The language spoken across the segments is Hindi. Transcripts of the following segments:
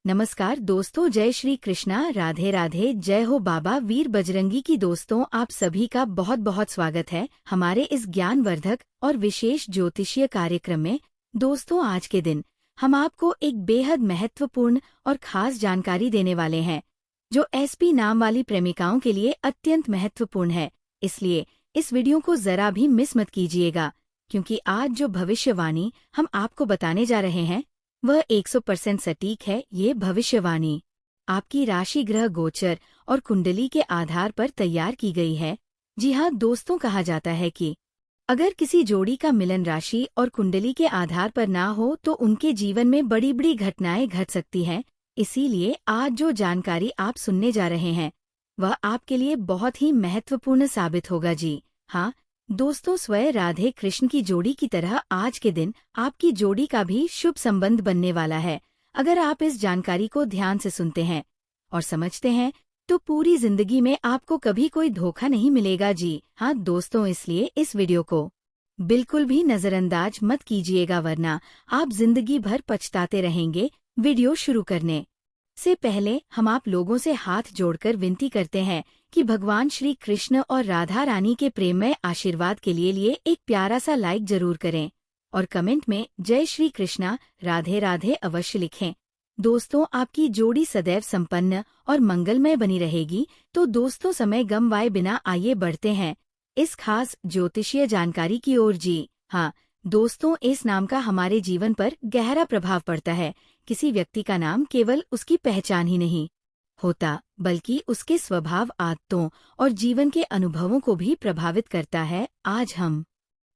नमस्कार दोस्तों, जय श्री कृष्णा, राधे राधे, जय हो बाबा वीर बजरंगी की। दोस्तों, आप सभी का बहुत बहुत स्वागत है हमारे इस ज्ञानवर्धक और विशेष ज्योतिषीय कार्यक्रम में। दोस्तों, आज के दिन हम आपको एक बेहद महत्वपूर्ण और खास जानकारी देने वाले हैं, जो एसपी नाम वाली प्रेमिकाओं के लिए अत्यंत महत्वपूर्ण है। इसलिए इस वीडियो को जरा भी मिस मत कीजिएगा, क्योंकि आज जो भविष्यवाणी हम आपको बताने जा रहे हैं वह 100% सटीक है। ये भविष्यवाणी आपकी राशि, ग्रह गोचर और कुंडली के आधार पर तैयार की गई है। जी हाँ दोस्तों, कहा जाता है कि अगर किसी जोड़ी का मिलन राशि और कुंडली के आधार पर ना हो तो उनके जीवन में बड़ी बड़ी घटनाएं घट सकती हैं। इसीलिए आज जो जानकारी आप सुनने जा रहे हैं वह आपके लिए बहुत ही महत्वपूर्ण साबित होगा। जी हाँ दोस्तों, स्वयं राधे कृष्ण की जोड़ी की तरह आज के दिन आपकी जोड़ी का भी शुभ संबंध बनने वाला है। अगर आप इस जानकारी को ध्यान से सुनते हैं और समझते हैं तो पूरी जिंदगी में आपको कभी कोई धोखा नहीं मिलेगा। जी हाँ दोस्तों, इसलिए इस वीडियो को बिल्कुल भी नजरअंदाज मत कीजिएगा, वरना आप जिंदगी भर पछताते रहेंगे। वीडियो शुरू करने से पहले हम आप लोगों से हाथ जोड़कर विनती करते हैं कि भगवान श्री कृष्ण और राधा रानी के प्रेममय आशीर्वाद के लिए एक प्यारा सा लाइक जरूर करें और कमेंट में जय श्री कृष्णा राधे राधे अवश्य लिखें। दोस्तों, आपकी जोड़ी सदैव संपन्न और मंगलमय बनी रहेगी। तो दोस्तों, समय गंवाए बिना आइए बढ़ते हैं इस खास ज्योतिषीय जानकारी की ओर। जी हाँ दोस्तों, इस नाम का हमारे जीवन पर गहरा प्रभाव पड़ता है। किसी व्यक्ति का नाम केवल उसकी पहचान ही नहीं होता, बल्कि उसके स्वभाव, आदतों और जीवन के अनुभवों को भी प्रभावित करता है। आज हम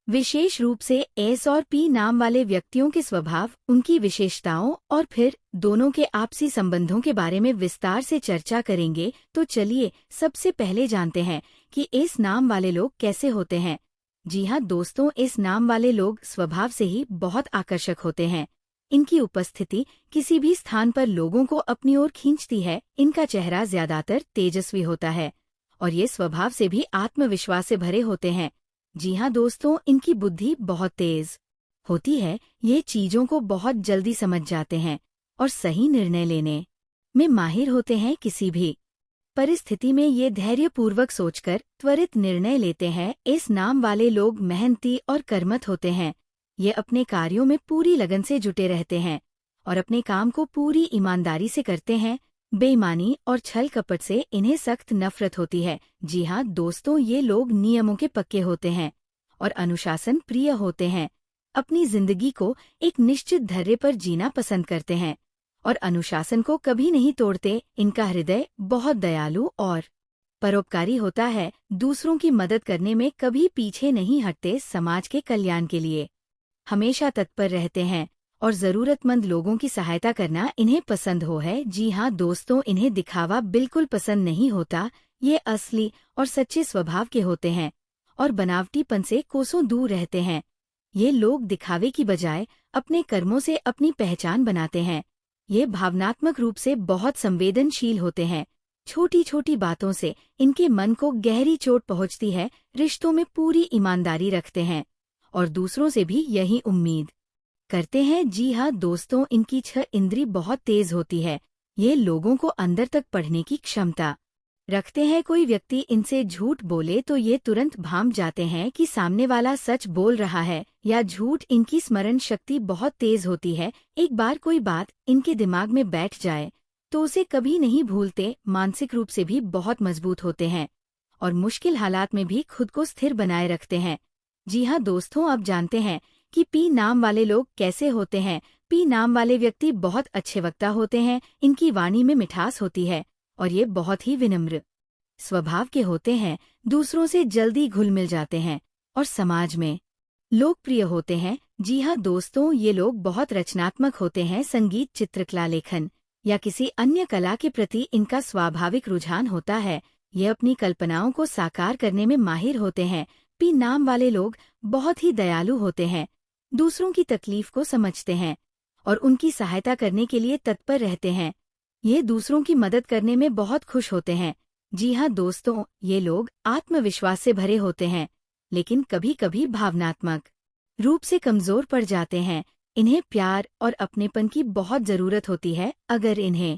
विशेष रूप से एस और पी नाम वाले व्यक्तियों के स्वभाव, उनकी विशेषताओं और फिर दोनों के आपसी संबंधों के बारे में विस्तार से चर्चा करेंगे। तो चलिए सबसे पहले जानते हैं कि इस नाम वाले लोग कैसे होते हैं। जी हाँ दोस्तों, इस नाम वाले लोग स्वभाव से ही बहुत आकर्षक होते हैं। इनकी उपस्थिति किसी भी स्थान पर लोगों को अपनी ओर खींचती है। इनका चेहरा ज्यादातर तेजस्वी होता है और ये स्वभाव से भी आत्मविश्वास से भरे होते हैं। जी हाँ दोस्तों, इनकी बुद्धि बहुत तेज होती है। ये चीजों को बहुत जल्दी समझ जाते हैं और सही निर्णय लेने में माहिर होते हैं। किसी भी परिस्थिति में ये धैर्यपूर्वक सोचकर त्वरित निर्णय लेते हैं। इस नाम वाले लोग मेहनती और कर्मठ होते हैं। ये अपने कार्यों में पूरी लगन से जुटे रहते हैं और अपने काम को पूरी ईमानदारी से करते हैं। बेईमानी और छल कपट से इन्हें सख्त नफरत होती है। जी हाँ दोस्तों, ये लोग नियमों के पक्के होते हैं और अनुशासन प्रिय होते हैं। अपनी जिंदगी को एक निश्चित धैर्य पर जीना पसंद करते हैं और अनुशासन को कभी नहीं तोड़ते। इनका हृदय बहुत दयालु और परोपकारी होता है। दूसरों की मदद करने में कभी पीछे नहीं हटते। समाज के कल्याण के लिए हमेशा तत्पर रहते हैं और जरूरतमंद लोगों की सहायता करना इन्हें पसंद है। जी हाँ दोस्तों, इन्हें दिखावा बिल्कुल पसंद नहीं होता। ये असली और सच्चे स्वभाव के होते हैं और बनावटीपन से कोसों दूर रहते हैं। ये लोग दिखावे की बजाय अपने कर्मों से अपनी पहचान बनाते हैं। ये भावनात्मक रूप से बहुत संवेदनशील होते हैं। छोटी छोटी बातों से इनके मन को गहरी चोट पहुंचती है। रिश्तों में पूरी ईमानदारी रखते हैं और दूसरों से भी यही उम्मीद करते हैं। जी हाँ दोस्तों, इनकी 6 इंद्री बहुत तेज होती है। ये लोगों को अंदर तक पढ़ने की क्षमता रखते हैं। कोई व्यक्ति इनसे झूठ बोले तो ये तुरंत भांप जाते हैं कि सामने वाला सच बोल रहा है या झूठ। इनकी स्मरण शक्ति बहुत तेज होती है। एक बार कोई बात इनके दिमाग में बैठ जाए तो उसे कभी नहीं भूलते। मानसिक रूप से भी बहुत मजबूत होते हैं और मुश्किल हालात में भी खुद को स्थिर बनाए रखते हैं। जी हाँ दोस्तों, अब जानते हैं कि पी नाम वाले लोग कैसे होते हैं। पी नाम वाले व्यक्ति बहुत अच्छे वक्ता होते हैं। इनकी वाणी में मिठास होती है और ये बहुत ही विनम्र स्वभाव के होते हैं। दूसरों से जल्दी घुल मिल जाते हैं और समाज में लोकप्रिय होते हैं। जी हाँ दोस्तों, ये लोग बहुत रचनात्मक होते हैं। संगीत, चित्रकला, लेखन या किसी अन्य कला के प्रति इनका स्वाभाविक रुझान होता है। ये अपनी कल्पनाओं को साकार करने में माहिर होते हैं। पी नाम वाले लोग बहुत ही दयालु होते हैं। दूसरों की तकलीफ को समझते हैं और उनकी सहायता करने के लिए तत्पर रहते हैं। ये दूसरों की मदद करने में बहुत खुश होते हैं। जी हाँ दोस्तों, ये लोग आत्मविश्वास से भरे होते हैं, लेकिन कभी कभी भावनात्मक रूप से कमजोर पड़ जाते हैं। इन्हें प्यार और अपनेपन की बहुत जरूरत होती है। अगर इन्हें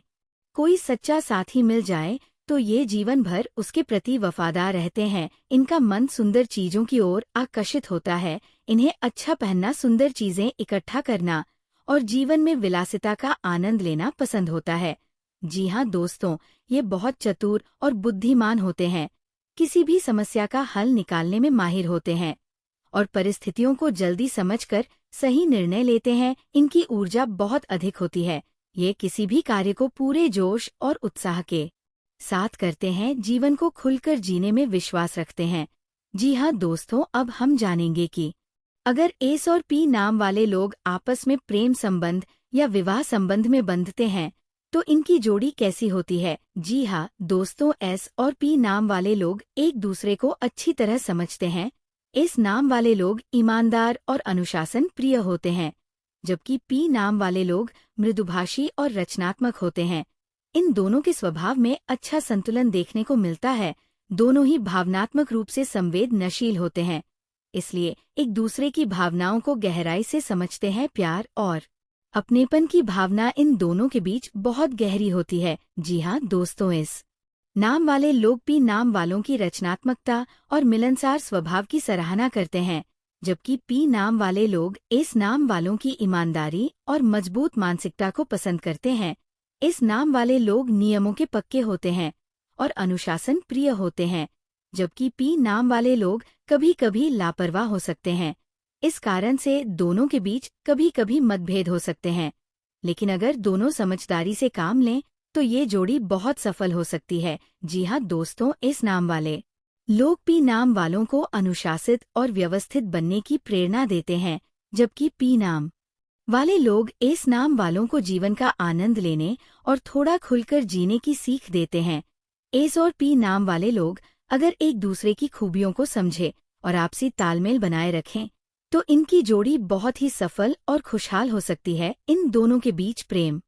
कोई सच्चा साथी मिल जाए तो ये जीवन भर उसके प्रति वफादार रहते हैं। इनका मन सुंदर चीजों की ओर आकर्षित होता है। इन्हें अच्छा पहनना, सुंदर चीजें इकट्ठा करना और जीवन में विलासिता का आनंद लेना पसंद होता है। जी हाँ दोस्तों, ये बहुत चतुर और बुद्धिमान होते हैं। किसी भी समस्या का हल निकालने में माहिर होते हैं और परिस्थितियों को जल्दी समझकर सही निर्णय लेते हैं। इनकी ऊर्जा बहुत अधिक होती है। ये किसी भी कार्य को पूरे जोश और उत्साह के साथ करते हैं। जीवन को खुलकर जीने में विश्वास रखते हैं। जी हाँ दोस्तों, अब हम जानेंगे कि अगर एस और पी नाम वाले लोग आपस में प्रेम संबंध या विवाह संबंध में बंधते हैं तो इनकी जोड़ी कैसी होती है। जी हाँ दोस्तों, एस और पी नाम वाले लोग एक दूसरे को अच्छी तरह समझते हैं। इस नाम वाले लोग ईमानदार और अनुशासन प्रिय होते हैं, जबकि पी नाम वाले लोग मृदुभाषी और रचनात्मक होते हैं। इन दोनों के स्वभाव में अच्छा संतुलन देखने को मिलता है। दोनों ही भावनात्मक रूप से संवेदनशील होते हैं, इसलिए एक दूसरे की भावनाओं को गहराई से समझते हैं। प्यार और अपनेपन की भावना इन दोनों के बीच बहुत गहरी होती है। जी हाँ दोस्तों, इस नाम वाले लोग पी नाम वालों की रचनात्मकता और मिलनसार स्वभाव की सराहना करते हैं, जबकि पी नाम वाले लोग इस नाम वालों की ईमानदारी और मजबूत मानसिकता को पसंद करते हैं। इस नाम वाले लोग नियमों के पक्के होते हैं और अनुशासन प्रिय होते हैं, जबकि पी नाम वाले लोग कभी कभी लापरवाह हो सकते हैं। इस कारण से दोनों के बीच कभी कभी मतभेद हो सकते हैं, लेकिन अगर दोनों समझदारी से काम लें तो ये जोड़ी बहुत सफल हो सकती है। जी हाँ दोस्तों, इस नाम वाले लोग पी नाम वालों को अनुशासित और व्यवस्थित बनने की प्रेरणा देते हैं, जबकि पी नाम वाले लोग इस नाम वालों को जीवन का आनंद लेने और थोड़ा खुलकर जीने की सीख देते हैं। एस और पी नाम वाले लोग अगर एक दूसरे की खूबियों को समझे और आपसी तालमेल बनाए रखें तो इनकी जोड़ी बहुत ही सफल और खुशहाल हो सकती है। इन दोनों के बीच प्रेम,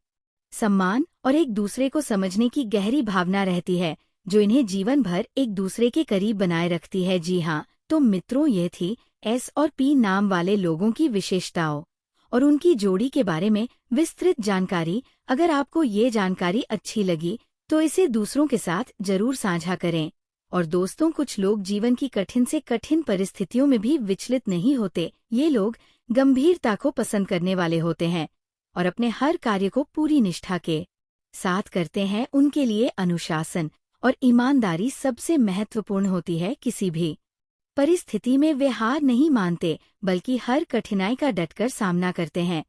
सम्मान और एक दूसरे को समझने की गहरी भावना रहती है, जो इन्हें जीवन भर एक दूसरे के करीब बनाए रखती है। जी हाँ तो मित्रों, ये थी एस और पी नाम वाले लोगों की विशेषताओं और उनकी जोड़ी के बारे में विस्तृत जानकारी। अगर आपको ये जानकारी अच्छी लगी तो इसे दूसरों के साथ जरूर साझा करें। और दोस्तों, कुछ लोग जीवन की कठिन से कठिन परिस्थितियों में भी विचलित नहीं होते। ये लोग गंभीरता को पसंद करने वाले होते हैं और अपने हर कार्य को पूरी निष्ठा के साथ करते हैं। उनके लिए अनुशासन और ईमानदारी सबसे महत्वपूर्ण होती है। किसी भी परिस्थिति में वे हार नहीं मानते, बल्कि हर कठिनाई का डटकर सामना करते हैं।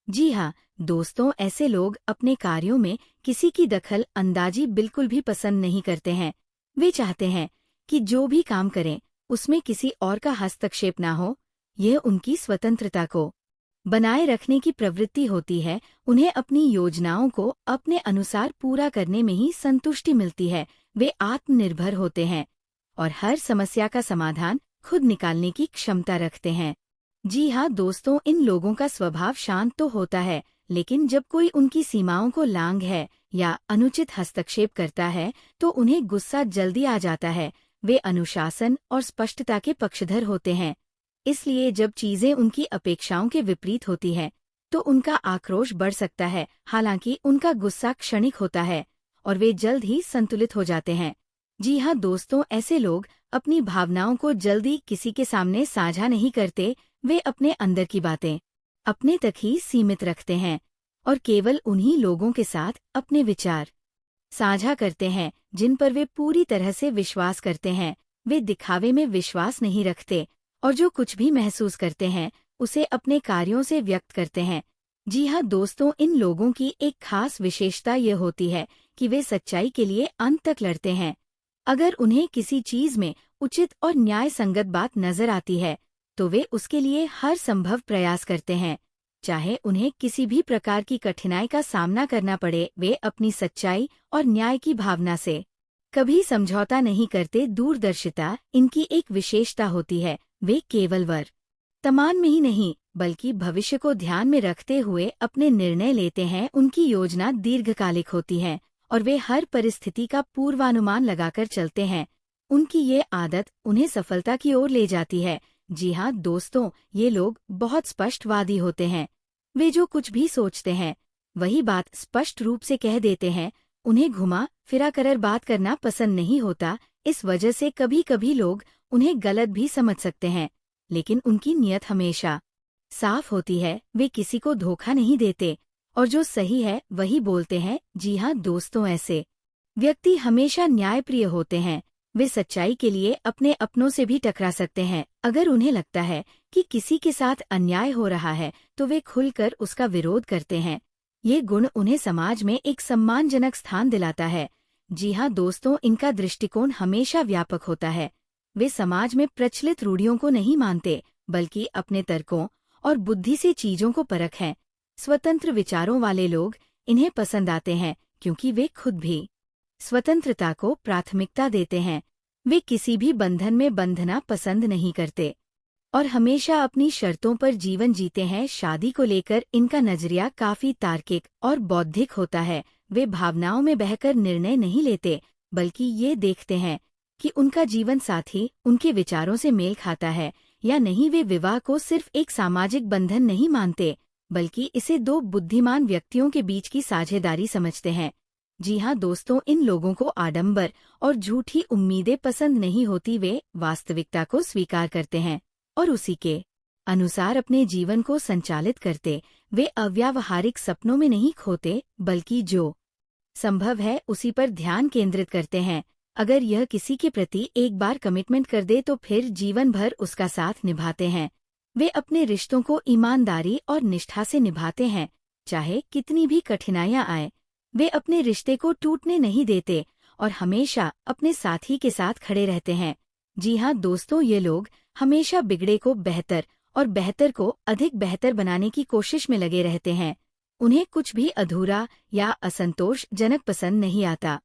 जी हाँ दोस्तों, ऐसे लोग अपने कार्यों में किसी की दखल अंदाजी बिल्कुल भी पसंद नहीं करते हैं। वे चाहते हैं कि जो भी काम करें उसमें किसी और का हस्तक्षेप ना हो। यह उनकी स्वतंत्रता को बनाए रखने की प्रवृत्ति होती है। उन्हें अपनी योजनाओं को अपने अनुसार पूरा करने में ही संतुष्टि मिलती है। वे आत्मनिर्भर होते हैं और हर समस्या का समाधान खुद निकालने की क्षमता रखते हैं। जी हाँ दोस्तों, इन लोगों का स्वभाव शांत तो होता है, लेकिन जब कोई उनकी सीमाओं को लांघ है या अनुचित हस्तक्षेप करता है तो उन्हें गुस्सा जल्दी आ जाता है। वे अनुशासन और स्पष्टता के पक्षधर होते हैं, इसलिए जब चीजें उनकी अपेक्षाओं के विपरीत होती हैं तो उनका आक्रोश बढ़ सकता है। हालांकि उनका गुस्सा क्षणिक होता है और वे जल्द ही संतुलित हो जाते हैं। जी हाँ दोस्तों, ऐसे लोग अपनी भावनाओं को जल्दी किसी के सामने साझा नहीं करते। वे अपने अंदर की बातें अपने तक ही सीमित रखते हैं और केवल उन्हीं लोगों के साथ अपने विचार साझा करते हैं जिन पर वे पूरी तरह से विश्वास करते हैं। वे दिखावे में विश्वास नहीं रखते और जो कुछ भी महसूस करते हैं उसे अपने कार्यों से व्यक्त करते हैं। जी हाँ दोस्तों, इन लोगों की एक खास विशेषता ये होती है कि वे सच्चाई के लिए अंत तक लड़ते हैं। अगर उन्हें किसी चीज में उचित और न्याय संगत बात नजर आती है तो वे उसके लिए हर संभव प्रयास करते हैं, चाहे उन्हें किसी भी प्रकार की कठिनाई का सामना करना पड़े। वे अपनी सच्चाई और न्याय की भावना से कभी समझौता नहीं करते। दूरदर्शिता इनकी एक विशेषता होती है। वे केवल वर्तमान में ही नहीं बल्कि भविष्य को ध्यान में रखते हुए अपने निर्णय लेते हैं। उनकी योजना दीर्घकालिक होती है और वे हर परिस्थिति का पूर्वानुमान लगाकर चलते हैं। उनकी ये आदत उन्हें सफलता की ओर ले जाती है। जी हाँ दोस्तों, ये लोग बहुत स्पष्टवादी होते हैं। वे जो कुछ भी सोचते हैं वही बात स्पष्ट रूप से कह देते हैं। उन्हें घुमा फिरा कर बात करना पसंद नहीं होता। इस वजह से कभी कभी लोग उन्हें गलत भी समझ सकते हैं, लेकिन उनकी नीयत हमेशा साफ होती है। वे किसी को धोखा नहीं देते और जो सही है वही बोलते हैं। जी हाँ दोस्तों, ऐसे व्यक्ति हमेशा न्यायप्रिय होते हैं। वे सच्चाई के लिए अपने अपनों से भी टकरा सकते हैं। अगर उन्हें लगता है कि किसी के साथ अन्याय हो रहा है तो वे खुलकर उसका विरोध करते हैं। ये गुण उन्हें समाज में एक सम्मानजनक स्थान दिलाता है। जी हाँ दोस्तों, इनका दृष्टिकोण हमेशा व्यापक होता है। वे समाज में प्रचलित रूढ़ियों को नहीं मानते, बल्कि अपने तर्कों और बुद्धि से चीजों को परखें। स्वतंत्र विचारों वाले लोग इन्हें पसंद आते हैं क्योंकि वे खुद भी स्वतंत्रता को प्राथमिकता देते हैं। वे किसी भी बंधन में बंधना पसंद नहीं करते और हमेशा अपनी शर्तों पर जीवन जीते हैं। शादी को लेकर इनका नजरिया काफी तार्किक और बौद्धिक होता है। वे भावनाओं में बहकर निर्णय नहीं लेते, बल्कि ये देखते हैं कि उनका जीवन साथी उनके विचारों से मेल खाता है या नहीं। वे विवाह को सिर्फ एक सामाजिक बंधन नहीं मानते, बल्कि इसे दो बुद्धिमान व्यक्तियों के बीच की साझेदारी समझते हैं। जी हाँ दोस्तों, इन लोगों को आडंबर और झूठी उम्मीदें पसंद नहीं होती। वे वास्तविकता को स्वीकार करते हैं और उसी के अनुसार अपने जीवन को संचालित करते। वे अव्यावहारिक सपनों में नहीं खोते, बल्कि जो संभव है उसी पर ध्यान केंद्रित करते हैं। अगर यह किसी के प्रति एक बार कमिटमेंट कर दे तो फिर जीवन भर उसका साथ निभाते हैं। वे अपने रिश्तों को ईमानदारी और निष्ठा से निभाते हैं, चाहे कितनी भी कठिनाइयां आए। वे अपने रिश्ते को टूटने नहीं देते और हमेशा अपने साथी के साथ खड़े रहते हैं। जी हाँ दोस्तों, ये लोग हमेशा बिगड़े को बेहतर और बेहतर को अधिक बेहतर बनाने की कोशिश में लगे रहते हैं। उन्हें कुछ भी अधूरा या असंतोषजनक पसंद नहीं आता।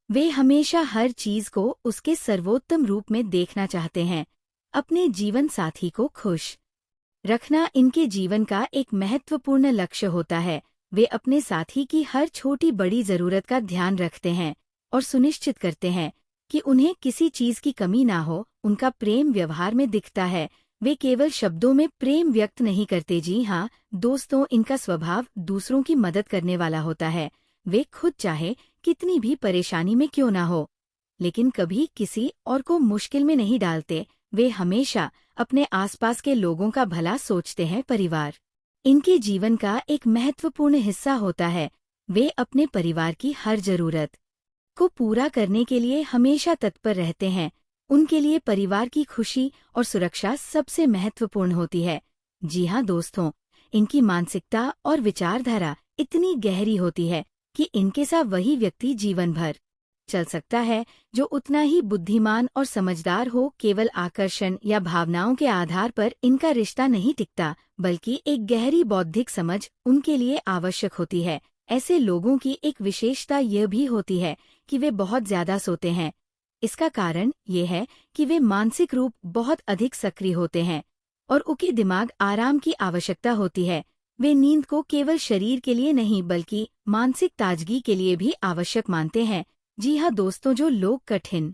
वे हमेशा हर चीज को उसके सर्वोत्तम रूप में देखना चाहते हैं। अपने जीवन साथी को खुश रखना इनके जीवन का एक महत्वपूर्ण लक्ष्य होता है। वे अपने साथी की हर छोटी बड़ी जरूरत का ध्यान रखते हैं और सुनिश्चित करते हैं कि उन्हें किसी चीज की कमी ना हो। उनका प्रेम व्यवहार में दिखता है। वे केवल शब्दों में प्रेम व्यक्त नहीं करते। जी हाँ दोस्तों, इनका स्वभाव दूसरों की मदद करने वाला होता है। वे खुद चाहे कितनी भी परेशानी में क्यों ना हो, लेकिन कभी किसी और को मुश्किल में नहीं डालते। वे हमेशा अपने आसपास के लोगों का भला सोचते हैं। परिवार इनके जीवन का एक महत्वपूर्ण हिस्सा होता है। वे अपने परिवार की हर जरूरत को पूरा करने के लिए हमेशा तत्पर रहते हैं। उनके लिए परिवार की खुशी और सुरक्षा सबसे महत्वपूर्ण होती है। जी हाँ दोस्तों, इनकी मानसिकता और विचारधारा इतनी गहरी होती है कि इनके साथ वही व्यक्ति जीवन भर चल सकता है जो उतना ही बुद्धिमान और समझदार हो। केवल आकर्षण या भावनाओं के आधार पर इनका रिश्ता नहीं टिकता, बल्कि एक गहरी बौद्धिक समझ उनके लिए आवश्यक होती है। ऐसे लोगों की एक विशेषता यह भी होती है कि वे बहुत ज्यादा सोते हैं। इसका कारण ये है कि वे मानसिक रूप बहुत अधिक सक्रिय होते हैं और उनके दिमाग आराम की आवश्यकता होती है। वे नींद को केवल शरीर के लिए नहीं बल्कि मानसिक ताजगी के लिए भी आवश्यक मानते हैं। जी हाँ दोस्तों, जो लोग कठिन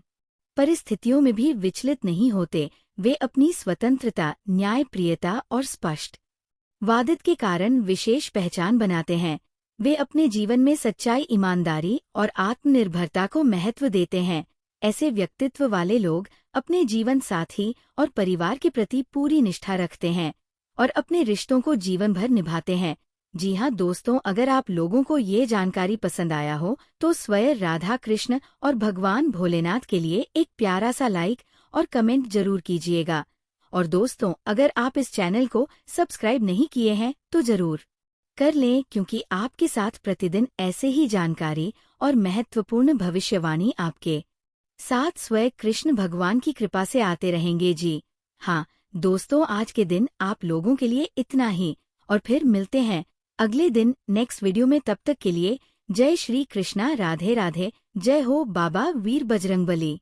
परिस्थितियों में भी विचलित नहीं होते, वे अपनी स्वतंत्रता, न्यायप्रियता और स्पष्ट वादित के कारण विशेष पहचान बनाते हैं। वे अपने जीवन में सच्चाई, ईमानदारी और आत्मनिर्भरता को महत्व देते हैं। ऐसे व्यक्तित्व वाले लोग अपने जीवन साथी और परिवार के प्रति पूरी निष्ठा रखते हैं और अपने रिश्तों को जीवन भर निभाते हैं। जी हाँ दोस्तों, अगर आप लोगों को ये जानकारी पसंद आया हो तो स्वयं राधा कृष्ण और भगवान भोलेनाथ के लिए एक प्यारा सा लाइक और कमेंट जरूर कीजिएगा। और दोस्तों, अगर आप इस चैनल को सब्सक्राइब नहीं किए हैं तो जरूर कर लें, क्योंकि आपके साथ प्रतिदिन ऐसे ही जानकारी और महत्वपूर्ण भविष्यवाणी आपके साथ स्वयं कृष्ण भगवान की कृपा से आते रहेंगे। जी हाँ दोस्तों, आज के दिन आप लोगों के लिए इतना ही, और फिर मिलते हैं अगले दिन नेक्स्ट वीडियो में। तब तक के लिए जय श्री कृष्णा, राधे राधे, जय हो बाबा वीर बजरंगबली।